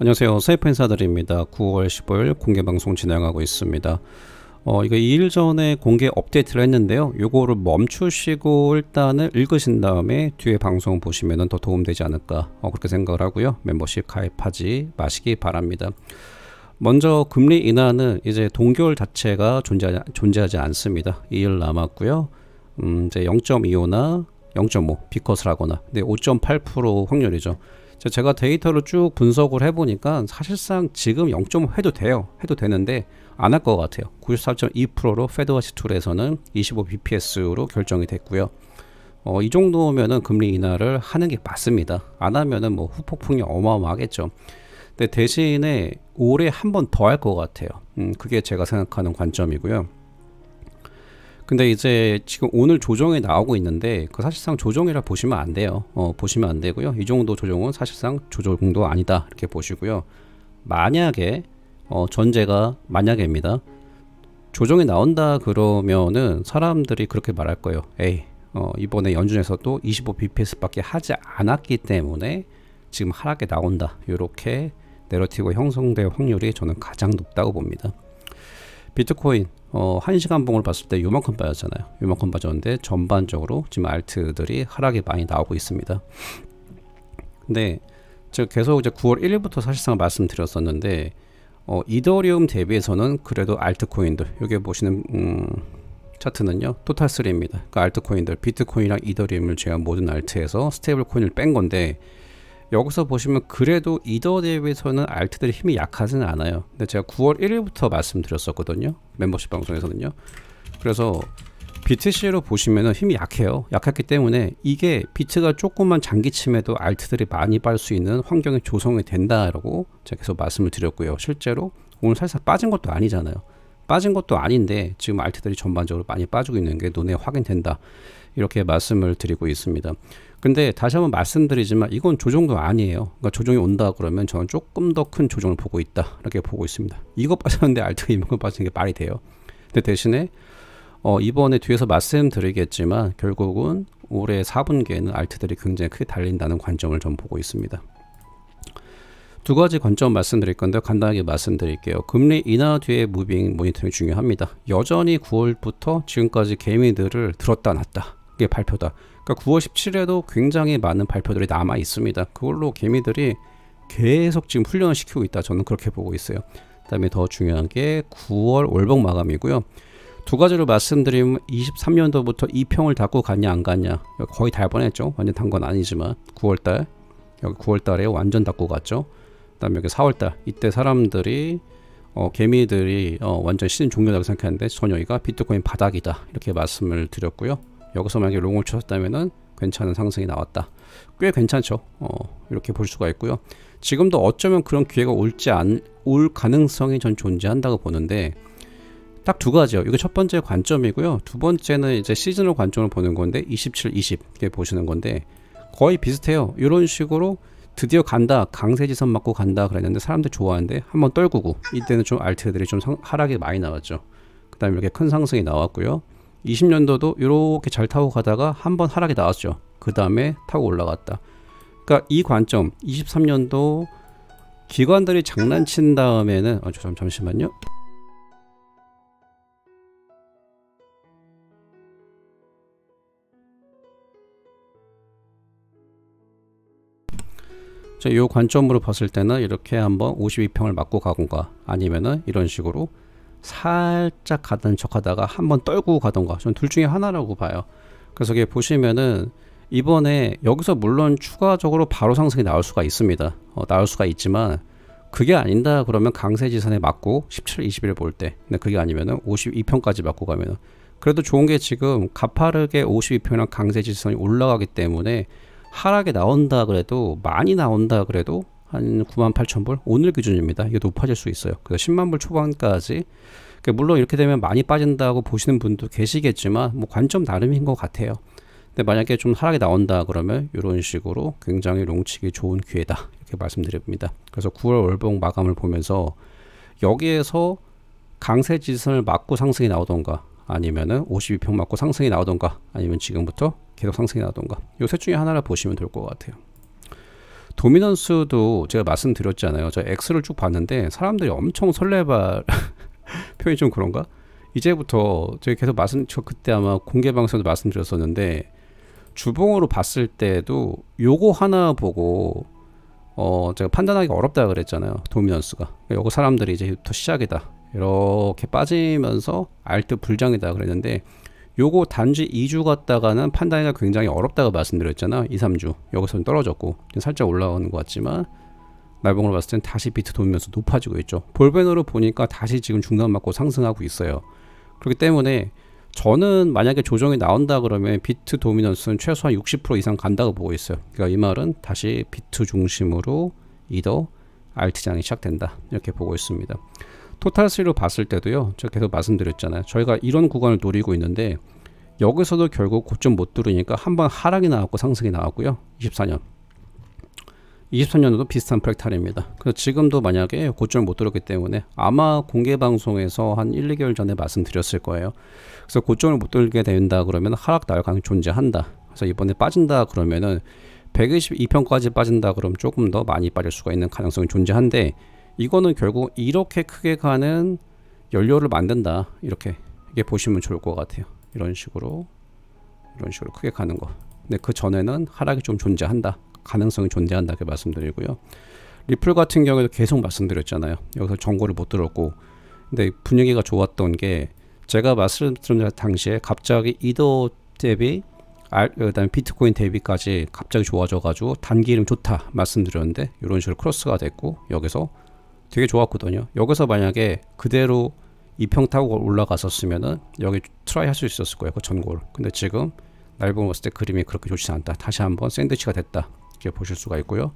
안녕하세요. 세이프 인사드립니다. 9월 15일 공개방송 진행하고 있습니다. 이거 2일 전에 공개 업데이트를 했는데요. 요거를 멈추시고 일단은 읽으신 다음에 뒤에 방송 보시면 더 도움되지 않을까 그렇게 생각을 하고요. 멤버십 가입하지 마시기 바랍니다. 먼저 금리 인하는 이제 동결 자체가 존재하지 않습니다. 2일 남았고요. 이제 0.25나 0.5 비컷을 하거나 근데 5.8% 확률이죠. 제가 데이터를 쭉 분석을 해보니까 사실상 지금 0.5 해도 돼요. 해도 되는데 안 할 것 같아요. 94.2%로 페드워치 툴에서는 25bps로 결정이 됐고요. 이 정도면은 금리 인하를 하는 게 맞습니다. 안 하면은 뭐 후폭풍이 어마어마하겠죠. 근데 대신에 올해 한 번 더 할 것 같아요. 그게 제가 생각하는 관점이고요. 근데 이제 지금 오늘 조정이 나오고 있는데 그 사실상 조정이라 보시면 안 돼요. 보시면 안 되고요. 이 정도 조정은 사실상 조정도 아니다 이렇게 보시고요. 만약에 전제가 만약에입니다. 조정이 나온다 그러면은 사람들이 그렇게 말할 거예요. 에이 이번에 연준에서도 25bps 밖에 하지 않았기 때문에 지금 하락에 나온다. 이렇게 내러티브 형성될 확률이 저는 가장 높다고 봅니다. 비트코인 1시간 봉을 봤을 때 요만큼 빠졌잖아요. 요만큼 빠졌는데 전반적으로 지금 알트들이 하락이 많이 나오고 있습니다. 근데 제가 계속 이제 9월 1일부터 사실상 말씀드렸었는데 이더리움 대비해서는 그래도 알트코인들 여기 보시는 차트는요 토탈3입니다. 그러니까 알트코인들 비트코인이랑 이더리움을 제가 모든 알트에서 스테이블 코인을 뺀 건데 여기서 보시면 그래도 이더 대비해서는 알트들이 힘이 약하지는 않아요. 근데 제가 9월 1일부터 말씀드렸었거든요. 멤버십 방송에서는요. 그래서 BTC로 보시면은 힘이 약해요. 약했기 때문에 이게 비트가 조금만 장기침해도 알트들이 많이 빠질 수 있는 환경이 조성이 된다라고 제가 계속 말씀을 드렸고요. 실제로 오늘 살짝 빠진 것도 아니잖아요. 빠진 것도 아닌데 지금 알트들이 전반적으로 많이 빠지고 있는 게 눈에 확인된다. 이렇게 말씀을 드리고 있습니다. 근데 다시 한번 말씀드리지만 이건 조정도 아니에요. 그러니까 조정이 온다 그러면 저는 조금 더 큰 조정을 보고 있다. 이렇게 보고 있습니다. 이거 빠졌는데 알트가 이만큼 빠지는 게 말이 돼요. 근데 대신에 이번에 뒤에서 말씀드리겠지만 결국은 올해 4분기에는 알트들이 굉장히 크게 달린다는 관점을 좀 보고 있습니다. 두 가지 관점 말씀드릴 건데 간단하게 말씀드릴게요. 금리 인하 뒤에 무빙 모니터링이 중요합니다. 여전히 9월부터 지금까지 개미들을 들었다 놨다. 이게 발표다. 그러니까 9월 17일에도 굉장히 많은 발표들이 남아 있습니다. 그걸로 개미들이 계속 지금 훈련을 시키고 있다. 저는 그렇게 보고 있어요. 그 다음에 더 중요한 게 9월 월봉 마감이고요. 두 가지로 말씀드리면 23년도부터 2평을 닫고 갔냐 안 갔냐 거의 달 뻔했죠. 완전 단 건 아니지만 9월달 여기 9월달에 완전 닫고 갔죠. 그 다음에 여기 4월달 이때 사람들이 개미들이 완전 시즌 종료라고 생각했는데 전혀 이가 비트코인 바닥이다 이렇게 말씀을 드렸고요. 여기서 만약에 롱을 쳤다면은 괜찮은 상승이 나왔다. 꽤 괜찮죠. 이렇게 볼 수가 있고요. 지금도 어쩌면 그런 기회가 올 가능성이 전 존재한다고 보는데 딱 두 가지요. 이게 첫 번째 관점이고요. 두 번째는 이제 시즌을 관점을 보는 건데 27, 20 이렇게 보시는 건데 거의 비슷해요. 이런 식으로 드디어 간다. 강세지선 맞고 간다 그랬는데 사람들 좋아하는데 한번 떨구고 이때는 좀 알트들이 좀 하락이 많이 나왔죠. 그 다음에 이렇게 큰 상승이 나왔고요. 20년도도 이렇게 잘 타고 가다가 한번 하락이 나왔죠. 그 다음에 타고 올라갔다. 그러니까 이 관점 23년도 기관들이 장난친 다음에는 잠시만요. 이 관점으로 봤을 때는 이렇게 한번 52평을 맞고 가건가 아니면은 이런 식으로 살짝 가던 척 하다가 한번 떨고 가던가 전 둘 중에 하나라고 봐요. 그래서 이게 보시면은 이번에 여기서 물론 추가적으로 바로 상승이 나올 수가 있습니다. 나올 수가 있지만 그게 아닌다 그러면 강세지선에 맞고 17, 20일 볼 때 근데 그게 아니면은 52평까지 맞고 가면은 그래도 좋은 게 지금 가파르게 52평이랑 강세지선이 올라가기 때문에 하락에 나온다 그래도 많이 나온다 그래도 한 98,000불 오늘 기준입니다. 이게 높아질 수 있어요. 그래서 10만 불 초반까지 물론 이렇게 되면 많이 빠진다고 보시는 분도 계시겠지만 뭐 관점 나름인 것 같아요. 근데 만약에 좀 하락이 나온다 그러면 이런 식으로 굉장히 롱치기 좋은 기회다 이렇게 말씀드립니다. 그래서 9월 월봉 마감을 보면서 여기에서 강세 지선을 맞고 상승이 나오던가 아니면은 52평 맞고 상승이 나오던가 아니면 지금부터 계속 상승이 나오던가 이 셋 중에 하나를 보시면 될 것 같아요. 도미넌스도 제가 말씀드렸잖아요. 저 X를 쭉 봤는데 사람들이 엄청 설레발 표현이 좀 그런가? 이제부터 제가 계속 저 그때 아마 공개 방송에도 말씀드렸었는데 주봉으로 봤을 때도 요거 하나 보고 제가 판단하기가 어렵다 그랬잖아요. 도미넌스가. 요거 사람들이 이제부터 시작이다. 이렇게 빠지면서 알트 불장이다 그랬는데 요거 단지 2주 갔다가는 판단하기가 굉장히 어렵다고 말씀드렸잖아요. 2, 3주. 여기서는 떨어졌고 살짝 올라오는 것 같지만 날봉으로 봤을 땐 다시 비트 도미넌스 높아지고 있죠. 볼벤으로 보니까 다시 지금 중단 맞고 상승하고 있어요. 그렇기 때문에 저는 만약에 조정이 나온다 그러면 비트 도미넌스는 최소한 60% 이상 간다고 보고 있어요. 그러니까 이 말은 다시 비트 중심으로 이더 알트장이 시작된다 이렇게 보고 있습니다. 토탈스로 봤을 때도요, 제가 계속 말씀드렸잖아요. 저희가 이런 구간을 노리고 있는데 여기서도 결국 고점 못 뚫으니까 한번 하락이 나왔고 상승이 나왔고요. 23년도도 비슷한 프랙탈입니다. 그래서 지금도 만약에 고점을 못 뚫었기 때문에 아마 공개 방송에서 한 1, 2개월 전에 말씀드렸을 거예요. 그래서 고점을 못 뚫게 된다 그러면 하락 나올 가능성이 존재한다. 그래서 이번에 빠진다 그러면은 122편까지 빠진다 그러면 조금 더 많이 빠질 수가 있는 가능성이 존재한데 이거는 결국 이렇게 크게 가는 연료를 만든다. 이렇게 보시면 좋을 것 같아요. 이런 식으로 크게 가는 거. 근데 그 전에는 하락이 좀 존재한다. 가능성이 존재한다. 이렇게 말씀드리고요. 리플 같은 경우에도 계속 말씀드렸잖아요. 여기서 정보를 못 들었고, 근데 분위기가 좋았던 게 제가 말씀드린 당시에 갑자기 이더 대비 그다음에 비트코인 대비까지 갑자기 좋아져가지고 단기 이름 좋다 말씀드렸는데 이런 식으로 크로스가 됐고 여기서 되게 좋았거든요. 여기서 만약에 그대로 2평 타고 올라갔었으면은 여기 트라이 할 수 있었을 거예요. 그 전골. 근데 지금 날봉 봤을 때 그림이 그렇게 좋지 않다. 다시 한번 샌드위치가 됐다. 이렇게 보실 수가 있고요.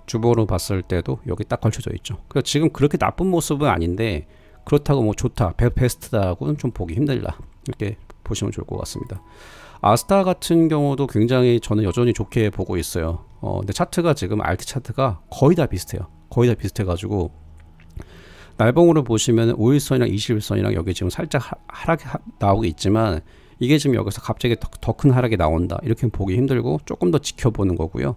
주보로 봤을 때도 여기 딱 걸쳐져 있죠. 그래서 지금 그렇게 나쁜 모습은 아닌데 그렇다고 뭐 좋다, 베스트다고는 좀 보기 힘들다. 이렇게 보시면 좋을 것 같습니다. 아스타 같은 경우도 굉장히 저는 여전히 좋게 보고 있어요. 근데 차트가 지금 알트 차트가 거의 다 비슷해요. 거의 다 비슷해가지고 날봉으로 보시면 5일선이랑 21선이랑 여기 지금 살짝 하락이 나오고 있지만 이게 지금 여기서 갑자기 더 큰 하락이 나온다 이렇게 보기 힘들고 조금 더 지켜보는 거고요.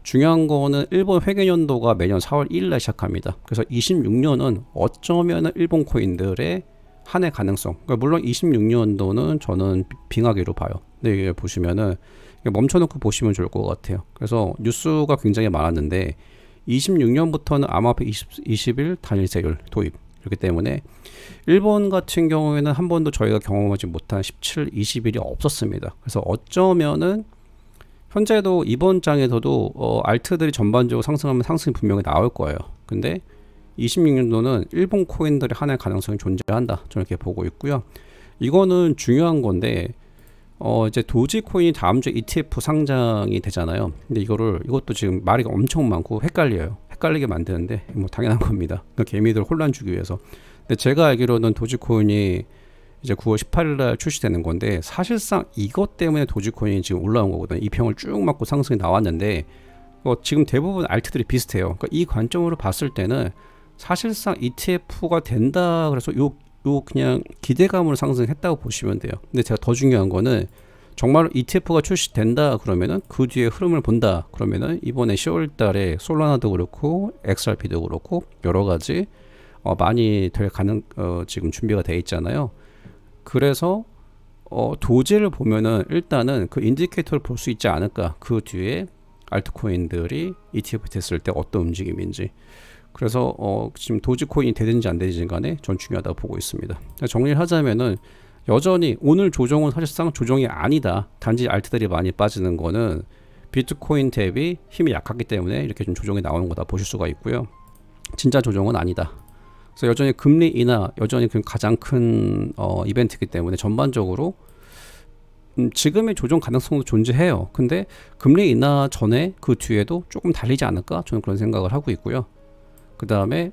중요한 거는 일본 회계연도가 매년 4월 1일날 시작합니다. 그래서 26년은 어쩌면 일본 코인들의 한 해 가능성, 그러니까 물론 26년도는 저는 빙하기로 봐요. 근데 이게 보시면은 멈춰놓고 보시면 좋을 것 같아요. 그래서 뉴스가 굉장히 많았는데 26년부터는 암호화폐 20일 단일세율 도입. 그렇기 때문에 일본 같은 경우에는 한 번도 저희가 경험하지 못한 17, 20일이 없었습니다. 그래서 어쩌면은 현재도 이번 장에서도 알트들이 전반적으로 상승하면 상승이 분명히 나올 거예요. 근데 26년도는 일본 코인들의 하나의 가능성이 존재한다. 저는 이렇게 보고 있고요. 이거는 중요한 건데 이제 도지코인이 다음 주에 ETF 상장이 되잖아요. 근데 이것도 지금 말이 엄청 많고 헷갈리게 만드는데 뭐 당연한 겁니다. 개미들 혼란 주기 위해서. 근데 제가 알기로는 도지코인이 이제 9월 18일 날 출시되는 건데 사실상 이것 때문에 도지코인이 지금 올라온 거거든요. 이 평을 쭉 맞고 상승이 나왔는데 지금 대부분 알트들이 비슷해요. 그러니까 이 관점으로 봤을 때는 사실상 ETF가 된다 그래서 요 그냥 기대감으로 상승했다고 보시면 돼요. 근데 제가 더 중요한 거는 정말 ETF가 출시된다 그러면은 그 뒤에 흐름을 본다 그러면은 이번에 10월 달에 솔라나도 그렇고 XRP도 그렇고 여러 가지 많이 될 지금 준비가 돼 있잖아요. 그래서 도지를 보면은 일단은 그 인디케이터를 볼 수 있지 않을까. 그 뒤에 알트코인들이 ETF 됐을 때 어떤 움직임인지. 그래서 지금 도지코인이 되든지 안 되든지 간에 전 중요하다고 보고 있습니다. 정리를 하자면은 여전히 오늘 조정은 사실상 조정이 아니다. 단지 알트들이 많이 빠지는 거는 비트코인 대비 힘이 약하기 때문에 이렇게 좀 조정이 나오는 거다 보실 수가 있고요. 진짜 조정은 아니다. 그래서 여전히 금리 인하 여전히 가장 큰 이벤트이기 때문에 전반적으로 지금의 조정 가능성도 존재해요. 근데 금리 인하 전에 그 뒤에도 조금 달리지 않을까? 저는 그런 생각을 하고 있고요. 그 다음에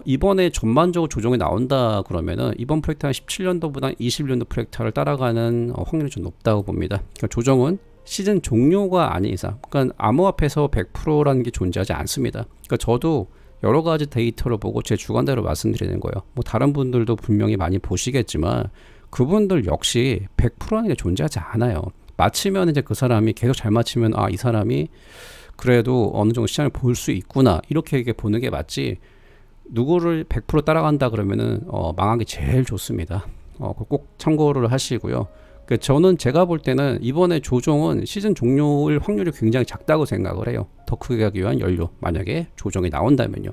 이번에 전반적으로 조정이 나온다 그러면은 이번 프랙탈 17년도보다 21년도 프랙탈을 따라가는 확률이 좀 높다고 봅니다. 그러니까 조정은 시즌 종료가 아닌 이상, 그러니까 암호화폐에서 100%라는 게 존재하지 않습니다. 그러니까 저도 여러 가지 데이터를 보고 제 주관대로 말씀드리는 거예요. 뭐 다른 분들도 분명히 많이 보시겠지만 그분들 역시 100%라는 게 존재하지 않아요. 맞히면 이제 그 사람이 계속 잘 맞히면 이 사람이 그래도 어느 정도 시장을 볼 수 있구나 이렇게 보는 게 맞지, 누구를 100% 따라간다 그러면은 망하기 제일 좋습니다. 꼭 참고를 하시고요. 저는 제가 볼 때는 이번에 조정은 시즌 종료일 확률이 굉장히 작다고 생각을 해요. 더 크게 하기 위한 연료, 만약에 조정이 나온다면요.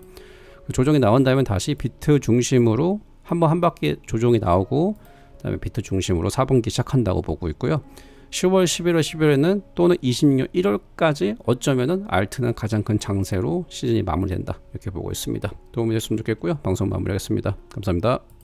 조정이 나온다면 다시 비트 중심으로 한 바퀴 조정이 나오고 그다음에 비트 중심으로 4분기 시작한다고 보고 있고요. 10월, 11월, 12월에는 또는 26년 1월까지 어쩌면은 알트는 가장 큰 장세로 시즌이 마무리된다 이렇게 보고 있습니다. 도움이 됐으면 좋겠고요. 방송 마무리하겠습니다. 감사합니다.